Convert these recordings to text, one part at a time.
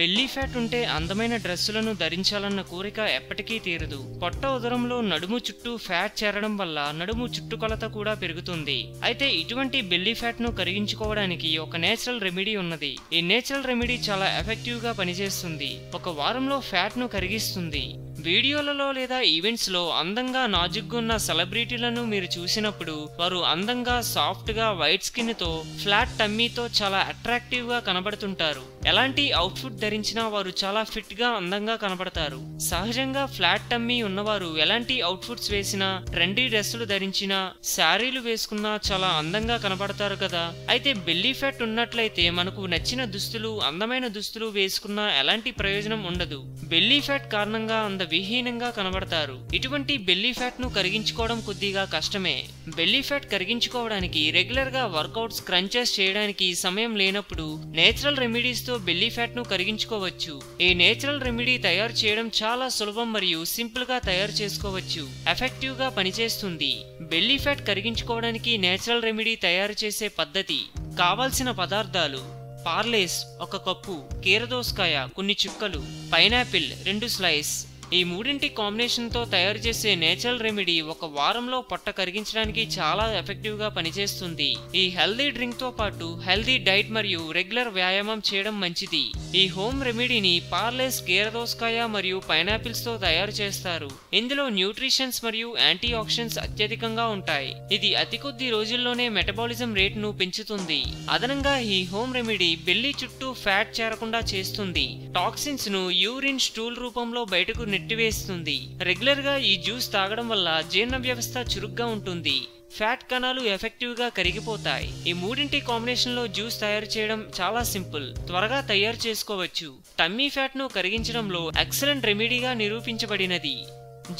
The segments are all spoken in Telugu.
బెల్లీ ఫ్యాట్ ఉంటే అందమైన డ్రెస్సులను ధరించాలన్న కోరిక ఎప్పటికీ తీరదు. పొట్ట ఉదరంలో నడుము చుట్టూ ఫ్యాట్ చేరడం వల్ల నడుము చుట్టుకొలత కూడా పెరుగుతుంది. అయితే ఇటువంటి బెల్లీ ఫ్యాట్ ను కరిగించుకోవడానికి ఒక నేచురల్ రెమెడీ ఉన్నది. ఈ నేచురల్ రెమెడీ చాలా ఎఫెక్టివ్ గా పనిచేస్తుంది. ఒక వారంలో ఫ్యాట్ ను కరిగిస్తుంది. వీడియోలలో లేదా ఈవెంట్స్ లో అందంగా నాజుగ్గా ఉన్న సెలబ్రిటీలను మీరు చూసినప్పుడు వారు అందంగా సాఫ్ట్ గా వైట్ స్కిన్ తో ఫ్లాట్ టమ్మీతో చాలా అట్రాక్టివ్ గా కనబడుతుంటారు. ఎలాంటి అవుట్ఫిట్ ధరించినా వారు చాలా ఫిట్ గా అందంగా కనబడతారు. సహజంగా ఫ్లాట్ టమ్మీ ఉన్నవారు ఎలాంటి అవుట్ఫిట్స్ వేసినా, ట్రెండీ డ్రెస్సులు ధరించినా, శారీలు వేసుకున్నా చాలా అందంగా కనబడతారు కదా. అయితే బెల్లీ ఫ్యాట్ ఉన్నట్లయితే మనకు నచ్చిన దుస్తులు, అందమైన దుస్తులు వేసుకున్నా ఎలాంటి ప్రయోజనం ఉండదు. బెల్లీ ఫ్యాట్ కారణంగా విహీనంగా కనబడతారు. ఇటువంటి బెల్లీ ఫ్యాట్ ను కరిగించుకోవడం కొద్దిగా కష్టమే. బెల్లీ ఫ్యాట్ కరిగించుకోవడానికి రెగ్యులర్ గా వర్కౌట్స్, క్రంచెస్ చేయడానికి సమయం లేనప్పుడు నేచురల్ రెమెడీస్ తో బెల్లీ ఫ్యాట్ ను కరిగించుకోవచ్చు. ఈ నేచురల్ రెమెడీ తయారు చేయడం చాలా సులభం మరియు సింపుల్ గా తయారు చేసుకోవచ్చు. ఎఫెక్టివ్ గా పనిచేస్తుంది. బెల్లీ ఫ్యాట్ కరిగించుకోవడానికి నేచురల్ రెమెడీ తయారు చేసే పద్ధతి. కావాల్సిన పదార్థాలు: పార్లేస్ 1 కప్పు, కీరదోసకాయ కొన్ని చుక్కలు, పైనాపిల్ 2 స్లైస్. ఈ మూడింటి కాంబినేషన్ తో తయారు చేసే నేచురల్ రెమెడీ ఒక వారంలో పొట్ట కరిగించడానికి చాలా ఎఫెక్టివ్ గా పనిచేస్తుంది. ఈ హెల్దీ డ్రింక్ తో పాటు హెల్దీ డైట్ మరియు రెగ్యులర్ వ్యాయామం చేయడం మంచిది. ఈ హోమ్ రెమెడీని పార్లేస్, కీరదోసకాయ మరియు పైనాపిల్స్ తో తయారు చేస్తారు. ఇందులో న్యూట్రిషన్స్ మరియు యాంటీ ఆక్సిడెంట్స్ అత్యధికంగా ఉంటాయి. ఇది అతి కొద్ది రోజుల్లోనే మెటబాలిజం రేటును పెంచుతుంది. అదనంగా ఈ హోమ్ రెమెడీ బెల్లీ చుట్టూ ఫ్యాట్ చేరకుండా చేస్తుంది. టాక్సిన్స్ ను యూరిన్, స్టూల్ రూపంలో బయటకు నెట్టివేస్తుంది. రెగ్యులర్ గా ఈ జ్యూస్ తాగడం వల్ల జీర్ణ వ్యవస్థ చురుగ్గా ఉంటుంది. ఫ్యాట్ కణాలు ఎఫెక్టివ్ గా కరిగిపోతాయి. ఈ మూడింటి కాంబినేషన్ లో జ్యూస్ తయారు చేయడం చాలా సింపుల్, త్వరగా తయారు చేసుకోవచ్చు. టమ్మీ ఫ్యాట్ ను కరిగించడంలో ఎక్సలెంట్ రెమెడీగా నిరూపించబడినది.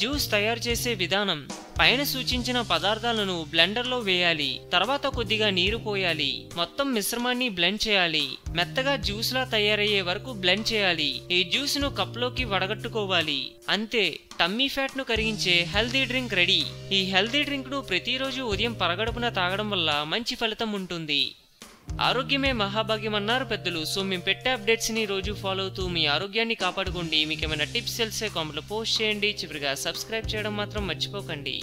జ్యూస్ తయారు చేసే విధానం: పైన సూచించిన పదార్థాలను బ్లెండర్ లో వేయాలి. తర్వాత కొద్దిగా నీరు పోయాలి. మొత్తం మిశ్రమాన్ని బ్లెండ్ చేయాలి. మెత్తగా జ్యూస్ లా తయారయ్యే వరకు బ్లెండ్ చేయాలి. ఈ జ్యూస్ ను కప్ లోకి వడగట్టుకోవాలి. అంతే, టమ్మీ ఫ్యాట్ ను కరిగించే హెల్దీ డ్రింక్ రెడీ. ఈ హెల్దీ డ్రింక్ ను ప్రతిరోజు ఉదయం పరగడుపున తాగడం వల్ల మంచి ఫలితం ఉంటుంది. ఆరోగ్యమే మహాభాగ్యం అన్నారు పెద్దలు. సో మేము పెట్టే అప్డేట్స్ ని రోజు ఫాలో అవుతూ మీ ఆరోగ్యాన్ని కాపాడుకోండి. మీకు ఏమైనా టిప్స్ తెలిసే కామెంట్లో పోస్ట్ చేయండి. చివరిగా సబ్స్క్రైబ్ చేయడం మాత్రం మర్చిపోకండి.